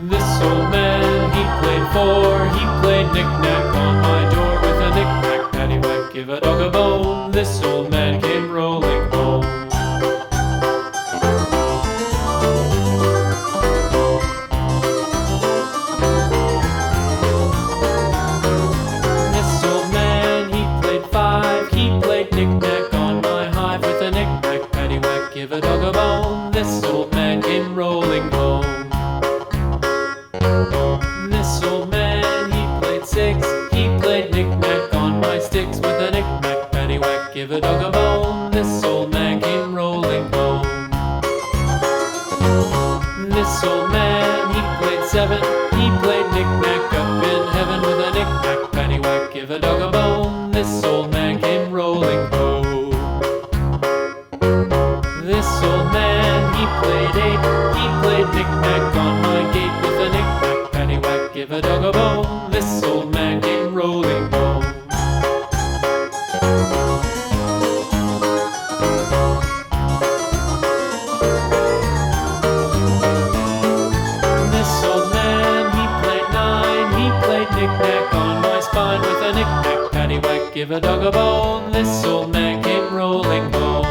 This old man, he played four. He played knick-knack on my door with a knick-knack, paddywhack, give a dog a bone. This old man came rolling home. This old man, he played five. He played knick-knack on my hive with a knick-knack, paddywhack, give a dog a bone. This old man came rolling home. This old man, he played six. He played knick-knack on my sticks with a knick-knack, paddywhack, give a dog a bone. This old man came rolling home. This old man, he played seven. He played knick-knack up in heaven with a knick-knack, paddywhack, give a dog a bone. This old man came rolling home. This old man, he played eight. He played knick-knack on my gate with a knick-knack, paddywhack, give a dog a bone. This old man came rolling home. This old man, he played nine. He played knick-knack on my spine with a knick-knack, paddywhack, give a dog a bone. This old man came rolling home.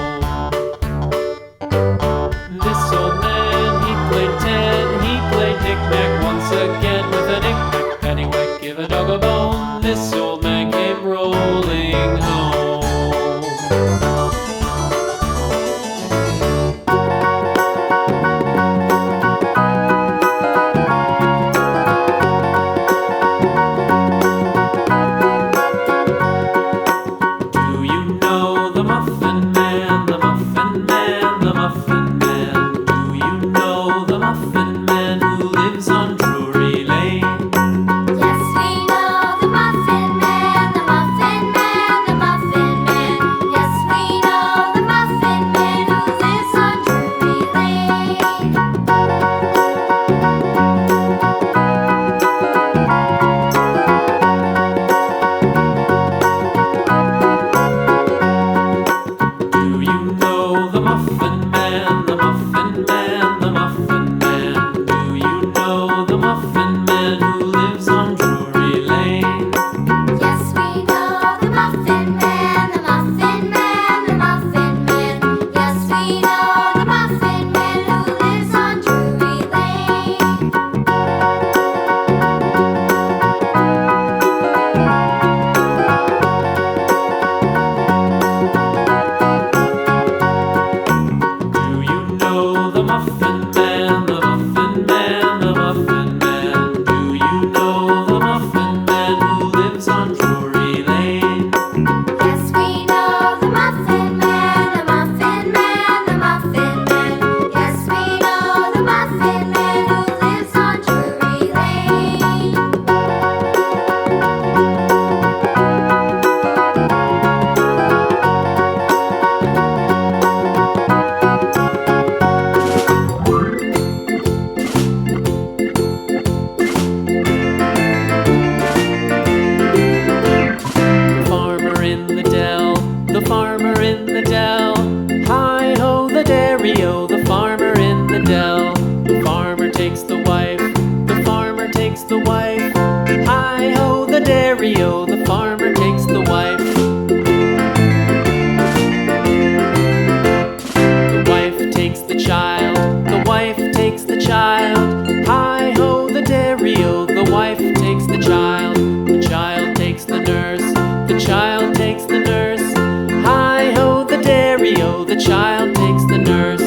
This old man, he played ten. He played knick-knack once again with a knick-knack, paddywhack, give a dog a bone. This old man came rolling home. Do you know the Muffin Man, the Muffin Man, the Muffin Man? Do you know the Muffin Man who lives on Drury Lane? Yes, we know the Muffin Man, the Muffin Man, the Muffin Man. Yes, we know the Muffin Man who lives on Drury Lane. Do you know the Muffin Man, the Muffin Man, the Muffin Man? Do you know the Muffin Man who lives on Drury Lane? Yes, we know the Muffin Man, the Muffin Man, the Muffin Man. Yes, we know the Muffin Man who lives on Drury Lane. Do you know the Muffin Man, the Muffin Man, the Muffin Man? Do you know the Muffin Man who lives on Drury Lane? Yes, we know the Muffin Man, the Muffin Man, the Muffin Man. Yes, we know the Muffin Man who lives on Drury Lane. The farmer in the dell, the farmer in the dell. Hi-ho, the dairy-o, the farmer in the dell. The farmer takes the wife, the farmer takes the wife. Hi-ho, the dairy-o, the farmer takes the wife. The wife takes the child, the wife takes the child. Hi-ho, the dairy-o, the wife takes the child. The child takes the nurse, the child takes the nurse. Hi-ho, the dairy-o, the child takes the nurse.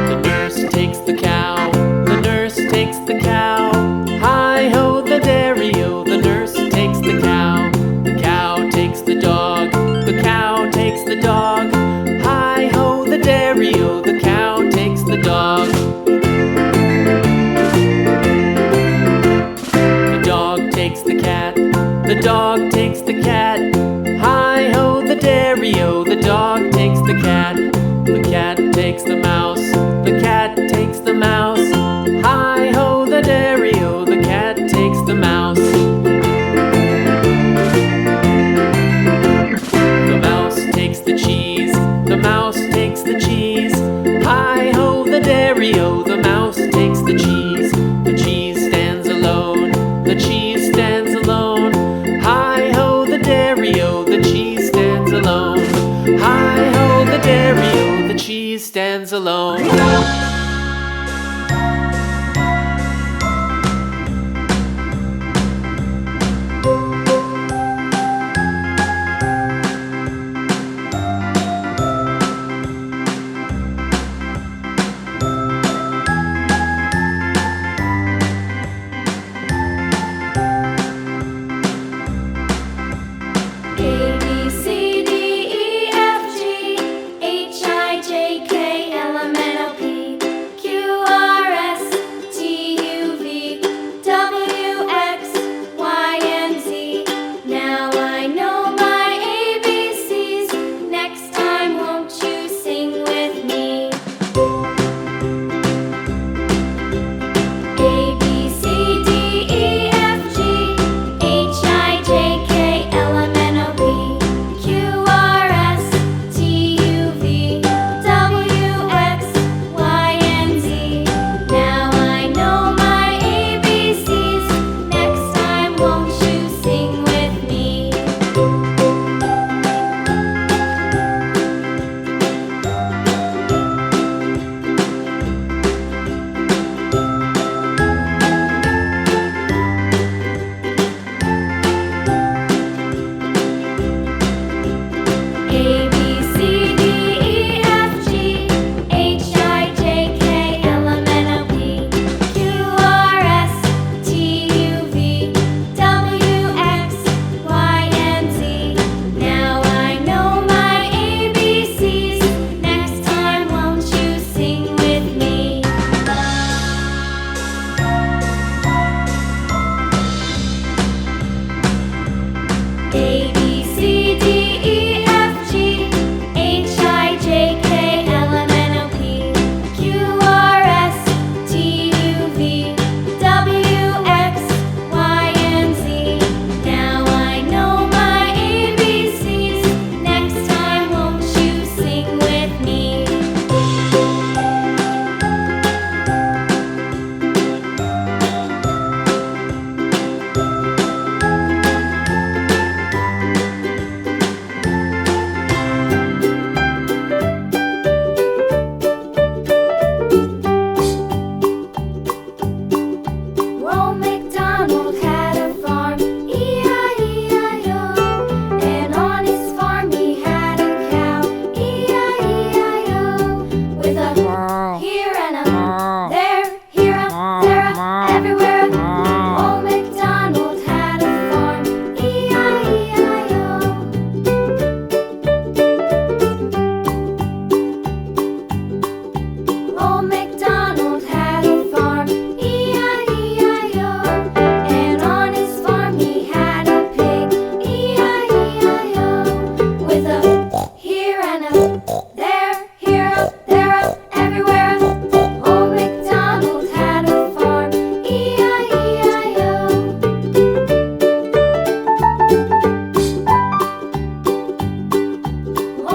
The nurse takes the cow, the nurse takes the cow. Hi-ho, the dairy-o, the nurse takes the cow. The cow takes the dog, the cow takes the dog. Hi-ho, the dairy-o, the cow takes the dog. The dog takes the cat, the dog takes the cat. Hi-ho, the dairy-o, the dog takes the cat. The cat takes the mouse, the cat takes the mouse. Hi-ho, the dairy-o, the cat takes the mouse. The mouse takes the cheese, the mouse takes the cheese. Hi-ho, dairy-o, the